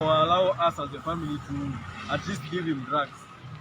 allow us as a family to at least give him drugs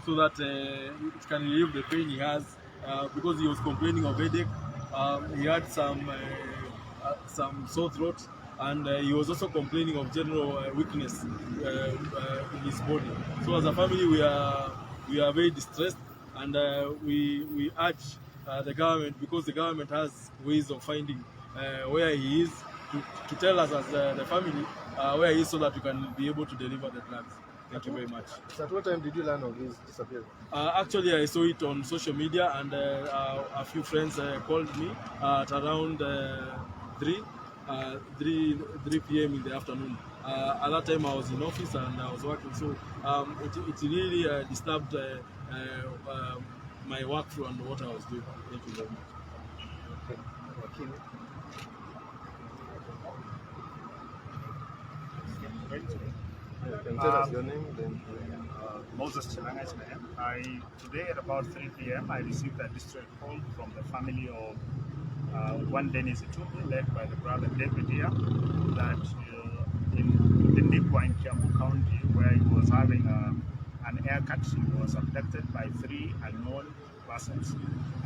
so that it can relieve the pain he has because he was complaining of headache. He had some sore throat, and he was also complaining of general weakness in his body. So as a family, we are very distressed, and we urge the government, because the government has ways of finding where he is, to tell us as the family where he is, so that we can be able to deliver the drugs. Thank you very much. So at what time did you learn of his disappearance? Actually, I saw it on social media, and a few friends called me at around 3 p.m. in the afternoon. At that time, I was in office and I was working, so it really disturbed my workflow and what I was doing. Thank you very much. Okay. You can tell us your name, then. Moses Chelangai's name. Today at about 3 p.m. I received a distress call from the family of one Dennis Itumbi, led by the brother David here, that in Itumbi in Kiambu County, where he was having an haircut, he was abducted by 3 unknown persons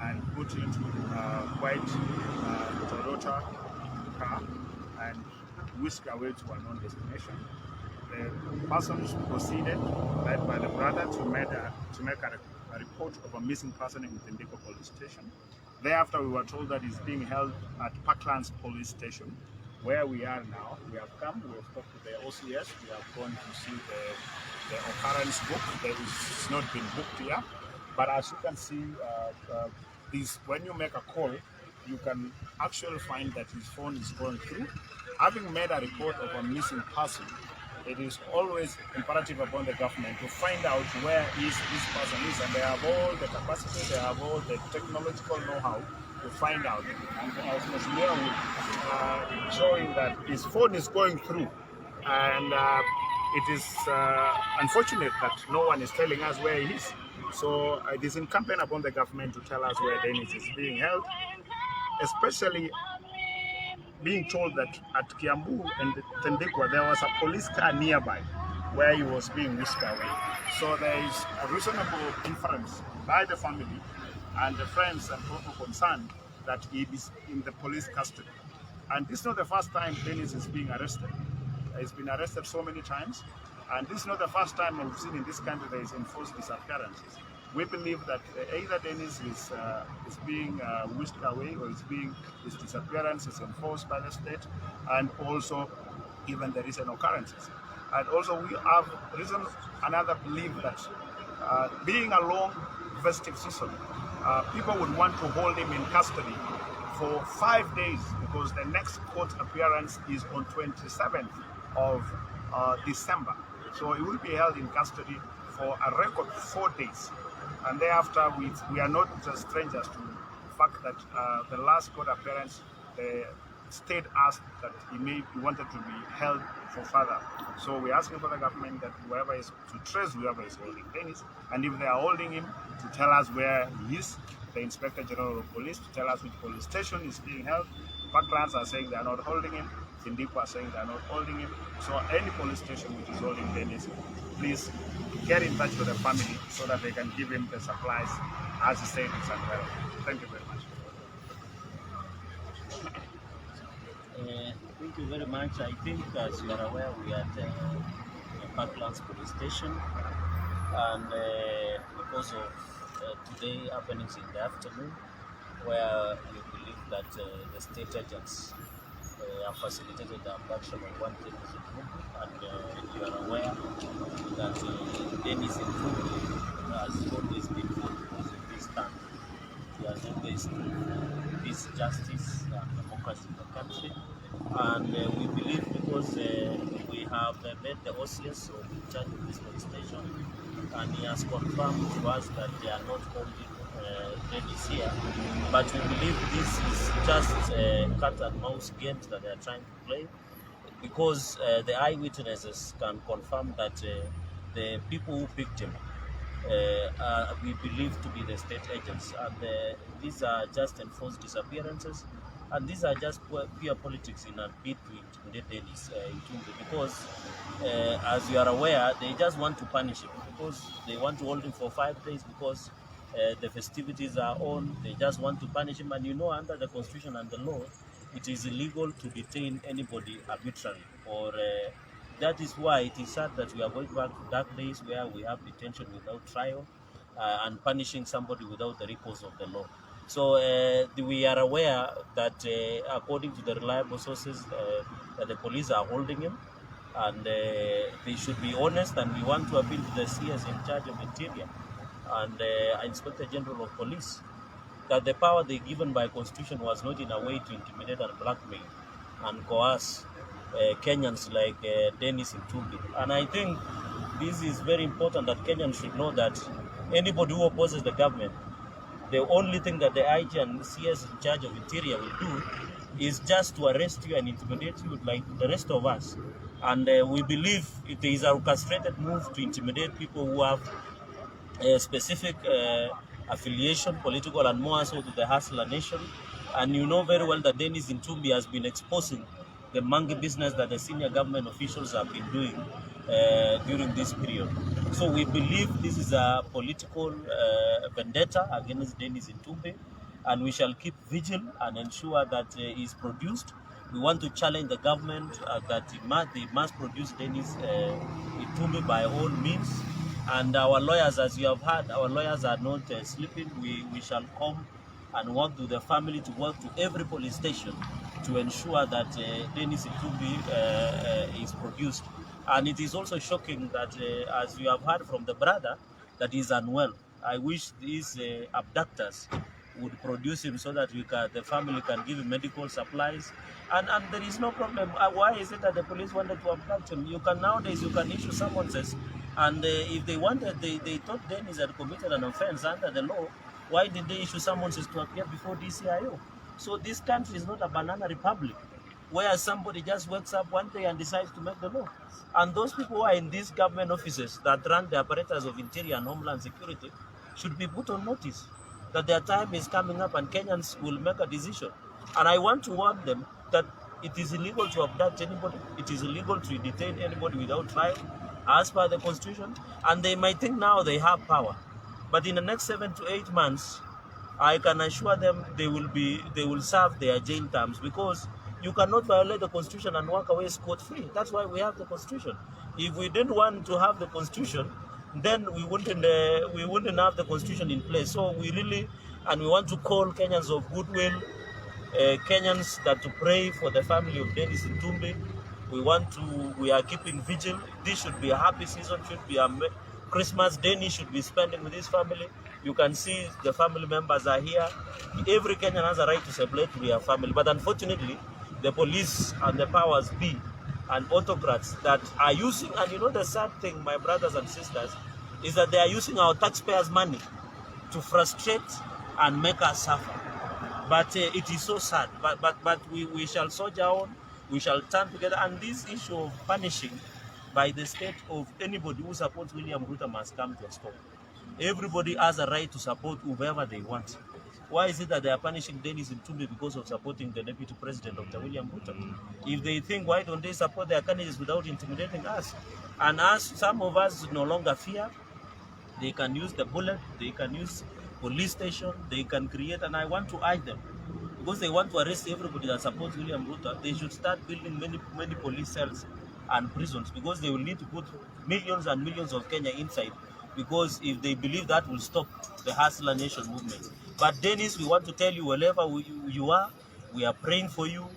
and put into white Toyota car and whisked away to a known destination. The persons proceeded, led by the brother, to make a report of a missing person in Tendeko police station. Thereafter, we were told that he's being held at Parklands police station, where we are now. We have come, we have talked to the OCS, we have gone to see the occurrence book. It's not been booked here, but as you can see, when you make a call, you can actually find that his phone is going through. Having made a report of a missing person, it is always imperative upon the government to find out where this person is, and they have all the capacity, they have all the technological know-how to find out. And as Ms. Mia was showing that his phone is going through, and it is unfortunate that no one is telling us where he is. So it is incumbent upon the government to tell us where Dennis is being held, especially being told that at Kiambu and Tendekwa there was a police car nearby where he was being whisked away. So there is a reasonable inference by the family and the friends and people concerned that he is in the police custody. And this is not the first time Dennis is being arrested. He's been arrested so many times, and this is not the first time we've seen in this country there is enforced disappearances. We believe that either Dennis is being whisked away, or his disappearance is enforced by the state, and also even the recent occurrences. And also we have another belief that being a long festive season, people would want to hold him in custody for 5 days, because the next court appearance is on 27th of December. So he will be held in custody for a record 4 days. And thereafter, we are not strangers to the fact that the last court appearance, the state asked that he wanted to be held for further. So we're asking for the government that to trace whoever is holding Dennis, and if they are holding him, to tell us where he is. The Inspector General of Police to tell us which police station is being held. Parklands are saying they are not holding him. Tindiko are saying they are not holding him. So any police station which is holding Dennis, please get in touch with the family so that they can give him the supplies as he said it's unwell. Thank you very much. Thank you very much. I think, as you are aware, we are at Parklands police station, and because of today happenings in the afternoon, where we believe that the state agents have facilitated the abduction of one Dennis Itumbi, and you are aware that Dennis Itumbi has always been for this country. He has always stood peace, justice, and democracy in the country. And we believe, because we have met the OCS in charge of this police station, and he has confirmed to us that they are not holding Dennis here. But we believe this is just cat and mouse games that they are trying to play, because the eyewitnesses can confirm that the people who picked him we believe to be the state agents, and these are just enforced disappearances. And these are just pure politics in a bid to intimidate Dennis Itumbi, because as you are aware, they just want to punish him, because they want to hold him for 5 days, because the festivities are on. They just want to punish him, and you know, under the constitution and the law, it is illegal to detain anybody arbitrarily. Or that is why it is sad that we are going back to dark days where we have detention without trial and punishing somebody without the recourse of the law. So we are aware that according to the reliable sources, that the police are holding him, and they should be honest, and we want to appeal to the CS in charge of Interior and Inspector General of Police that the power they given by Constitution was not in a way to intimidate and blackmail and coerce Kenyans like Dennis Itumbi. And I think this is very important, that Kenyans should know that anybody who opposes the government, the only thing that the IG and CS in charge of Interior will do is just to arrest you and intimidate you like the rest of us. And we believe it is a orchestrated move to intimidate people who have a specific affiliation, political and more so, to the Hustler Nation. And you know very well that Dennis Itumbi has been exposing the monkey business that the senior government officials have been doing during this period. So we believe this is a political vendetta against Dennis Itumbi, and we shall keep vigil and ensure that he is produced. We want to challenge the government that they must produce Dennis Itumbi by all means. And our lawyers, as you have heard, our lawyers are not sleeping. We shall come and work with the family, to work to every police station to ensure that Dennis Itumbi is produced. And it is also shocking that, as you have heard from the brother, that he is unwell. I wish these abductors would produce him so that the family can give him medical supplies. And there is no problem. Why is it that the police wanted to abduct him? Nowadays you can issue summonses, and if they wanted, they thought Dennis had committed an offense under the law. Why did they issue summonses to appear before DCIO? So this country is not a banana republic where somebody just wakes up one day and decides to make the law. And those people who are in these government offices that run the apparatus of Interior and Homeland Security should be put on notice that their time is coming up and Kenyans will make a decision. And I want to warn them that it is illegal to abduct anybody. It is illegal to detain anybody without trial, as per the Constitution. And they might think now they have power, but in the next 7 to 8 months, I can assure them they will serve their jail terms, because you cannot violate the Constitution and walk away scot-free. That's why we have the Constitution. If we didn't want to have the Constitution, then we wouldn't have the Constitution in place. So we want to call Kenyans of goodwill, Kenyans that to pray for the family of Dennis Itumbi. We are keeping vigil. This should be a happy season, should be a Christmas. Dennis should be spending with his family. You can see the family members are here. Every Kenyan has a right to celebrate with their family. But unfortunately, the police and the powers be and autocrats that are using, and you know the sad thing, my brothers and sisters, is that they are using our taxpayers' money to frustrate and make us suffer. But it is so sad. But we shall soldier on. We shall stand together. And this issue of punishing by the state of anybody who supports William Ruto must come to a stop. Everybody has a right to support whoever they want. Why is it that they are punishing Dennis Itumbi because of supporting the Deputy President, Dr. William Ruto? If they think, why don't they support their candidates without intimidating us? And as some of us no longer fear, they can use the bullet, they can use police station, they can create, and I want to urge them, because they want to arrest everybody that supports William Ruto, they should start building many police cells and prisons, because they will need to put millions and millions of Kenya inside, because if they believe that will stop the Hustler Nation movement. But Dennis, we want to tell you, wherever you are, we are praying for you.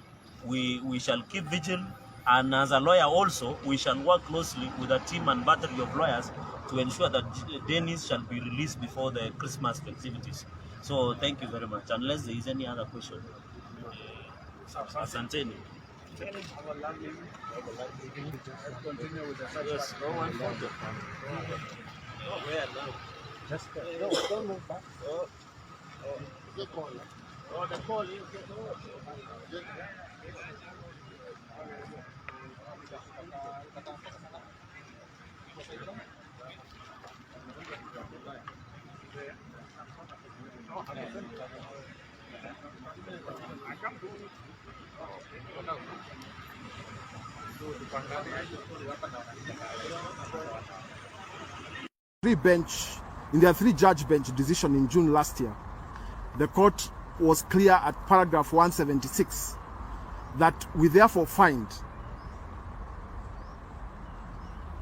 We shall keep vigil, and as a lawyer also, we shall work closely with a team and battery of lawyers to ensure that Dennis shall be released before the Christmas festivities. So thank you very much. Unless there is any other question. Asanteni. Continue with the Yes, no one photo. Where now? Just no, don't move back. The call. Oh, the call is I come In their three-judge bench decision in June last year, the court was clear at paragraph 176 that we therefore find,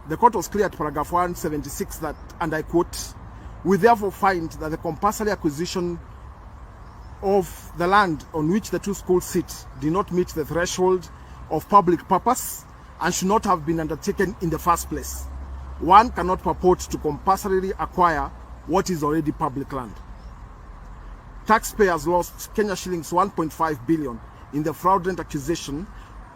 the court was clear at paragraph 176 that, and I quote, we therefore find that the compulsory acquisition of the land on which the two schools sit did not meet the threshold of public purpose and should not have been undertaken in the first place. One cannot purport to compulsorily acquire what is already public land. Taxpayers lost Kenya shillings 1.5 billion in the fraudulent accusation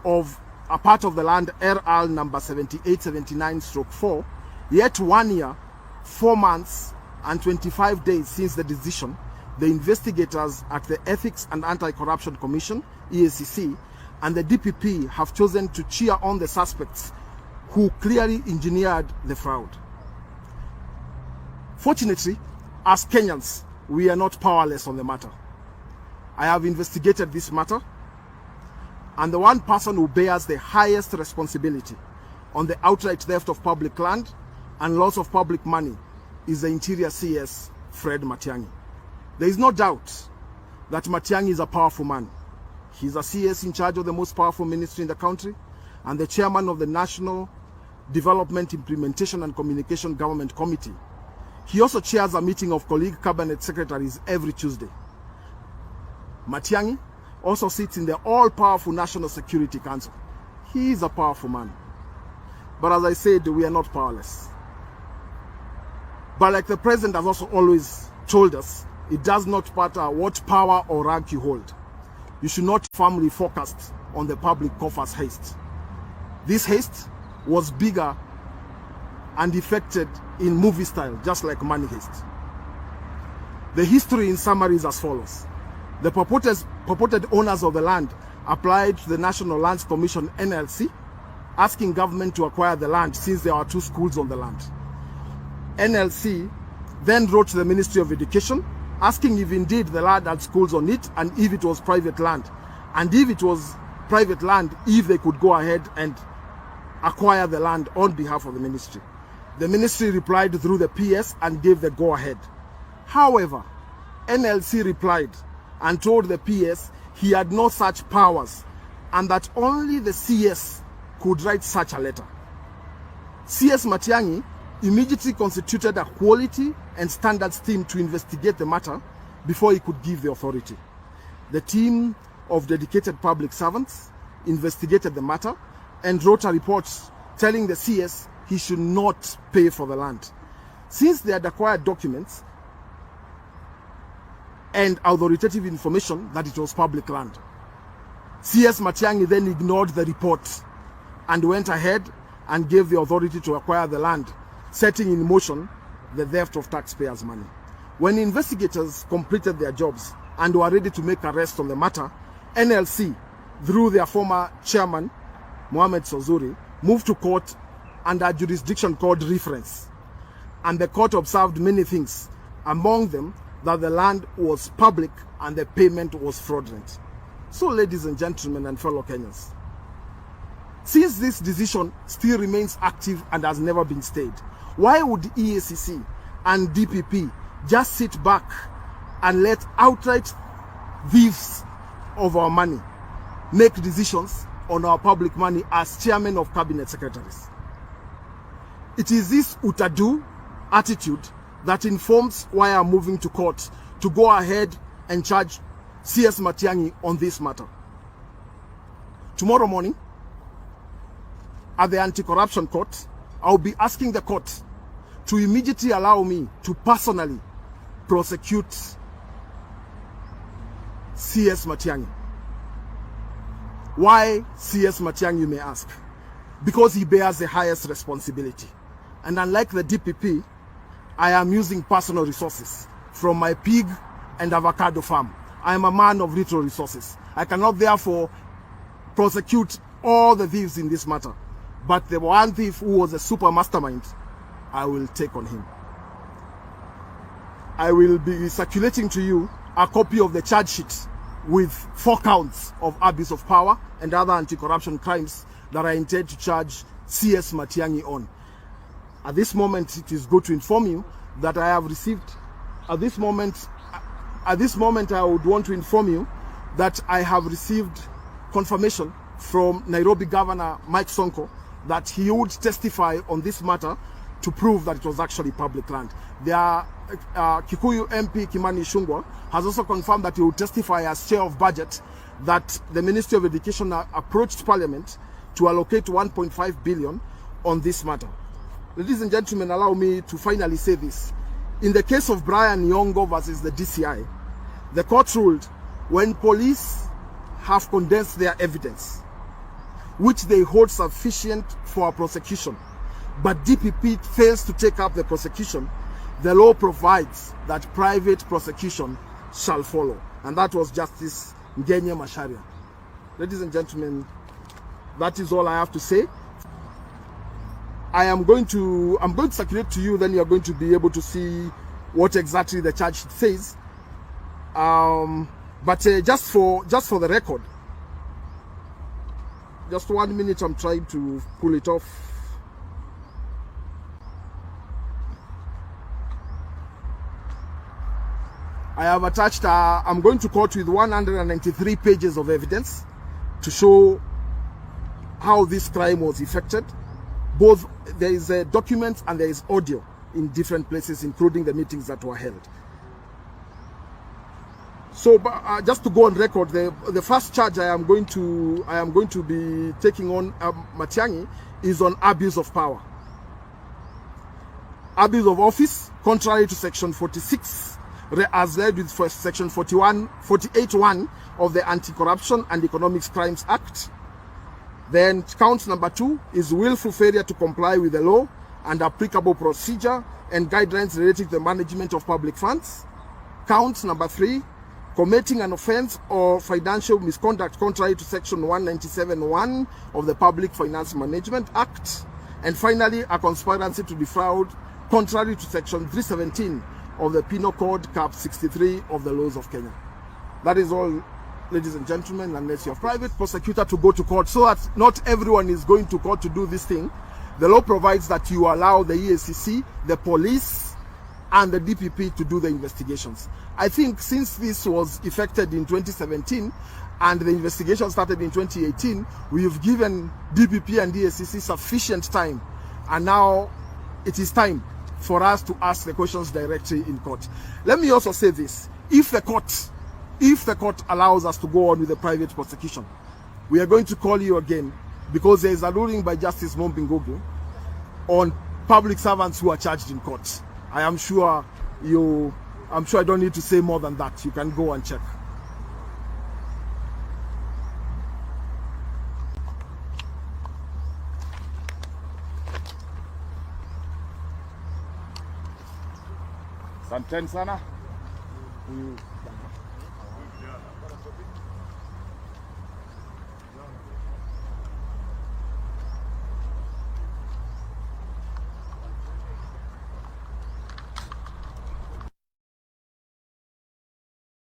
of a part of the land RL number 7879/4, yet 1 year, 4 months and 25 days since the decision, the investigators at the Ethics and Anti-Corruption Commission, EACC, and the DPP have chosen to cheer on the suspects who clearly engineered the fraud. Fortunately, as Kenyans, we are not powerless on the matter. I have investigated this matter, and the one person who bears the highest responsibility on the outright theft of public land and loss of public money is the Interior CS, Fred Matiangi. There is no doubt that Matiangi is a powerful man. He is a CS in charge of the most powerful ministry in the country and the chairman of the National Development Implementation and Communication Government Committee. He also chairs a meeting of colleague cabinet secretaries every Tuesday. Matiangi also sits in the all-powerful National Security Council. He is a powerful man. But as I said, we are not powerless. But like the president has also always told us, it does not matter what power or rank you hold. You should not firmly focus on the public coffers haste. This haste was bigger and effected in movie style, just like money haste. The history in summary is as follows. The purported owners of the land applied to the National Lands Commission, NLC, asking government to acquire the land since there are two schools on the land. NLC then wrote to the Ministry of Education asking if indeed the land had schools on it and if it was private land. And if it was private land, if they could go ahead and acquire the land on behalf of the ministry. The ministry replied through the PS and gave the go-ahead. However, NLC replied and told the PS he had no such powers and that only the CS could write such a letter. CS Matiangi immediately constituted a quality and standards team to investigate the matter before he could give the authority. The team of dedicated public servants investigated the matter and wrote a report telling the CS he should not pay for the land, since they had acquired documents and authoritative information that it was public land. CS Matiangi then ignored the report and went ahead and gave the authority to acquire the land, setting in motion the theft of taxpayers' money. When investigators completed their jobs and were ready to make arrests on the matter, NLC, through their former chairman, Mohamed Sozuri, moved to court under a jurisdiction called reference. And the court observed many things, among them that the land was public and the payment was fraudulent. So, ladies and gentlemen and fellow Kenyans, since this decision still remains active and has never been stayed, why would EACC and DPP just sit back and let outright thieves of our money make decisions on our public money as chairman of cabinet secretaries? It is this utadu attitude that informs why I'm moving to court to go ahead and charge CS Matiangi on this matter. Tomorrow morning, at the Anti-Corruption Court, I'll be asking the court to immediately allow me to personally prosecute CS Matiangi. Why CS Matiangi, you may ask? Because he bears the highest responsibility. And unlike the DPP, I am using personal resources from my pig and avocado farm. I am a man of little resources. I cannot therefore prosecute all the thieves in this matter. But the one thief who was a super mastermind, I will take on him. I will be circulating to you a copy of the charge sheet with 4 counts of abuse of power and other anti-corruption crimes that I intend to charge CS Matiangi on. At this moment, it is good to inform you that I have received, at this moment I would want to inform you that I have received confirmation from Nairobi Governor Mike Sonko that he would testify on this matter to prove that it was actually public land. Kikuyu MP Kimani Ichung'wah has also confirmed that he will testify as chair of budget that the Ministry of Education approached Parliament to allocate 1.5 billion on this matter. Ladies and gentlemen, allow me to finally say this. In the case of Brian Nyong'o versus the DCI, the court ruled when police have condensed their evidence, which they hold sufficient for a prosecution, but DPP fails to take up the prosecution, the law provides that private prosecution shall follow. And that was Justice Ngenya Macharia. Ladies and gentlemen, that is all I have to say. I'm going to circulate to you, then you're going to be able to see what exactly the charge sheet says. But just for the record, just 1 minute, I'm trying to pull it off. I have attached, I'm going to court with 193 pages of evidence to show how this crime was effected. Both there is a document and there is audio in different places, including the meetings that were held. So just to go on record, the first charge I am going to be taking on Matiangi is on abuse of power, abuse of office, contrary to section 46, as led with section 48(1) of the Anti-Corruption and Economic Crimes Act. Then count number 2 is willful failure to comply with the law and applicable procedure and guidelines related to the management of public funds. Count number 3, committing an offense or financial misconduct contrary to section 197(1) of the Public Finance Management Act. And finally, a conspiracy to defraud contrary to section 317 of the Penal Code, Cap 63 of the laws of Kenya. That is all, ladies and gentlemen, unless you're a private prosecutor to go to court, so that not everyone is going to court to do this thing. The law provides that you allow the EACC, the police, and the DPP to do the investigations. I think since this was effected in 2017 and the investigation started in 2018, we've given DPP and EACC sufficient time, and now it is time for us to ask the questions directly in court. Let me also say this: if the court allows us to go on with the private prosecution, we are going to call you again, because there is a ruling by Justice Mombingogu on public servants who are charged in court. I'm sure I don't need to say more than that. You can go and check. Asanteni sana.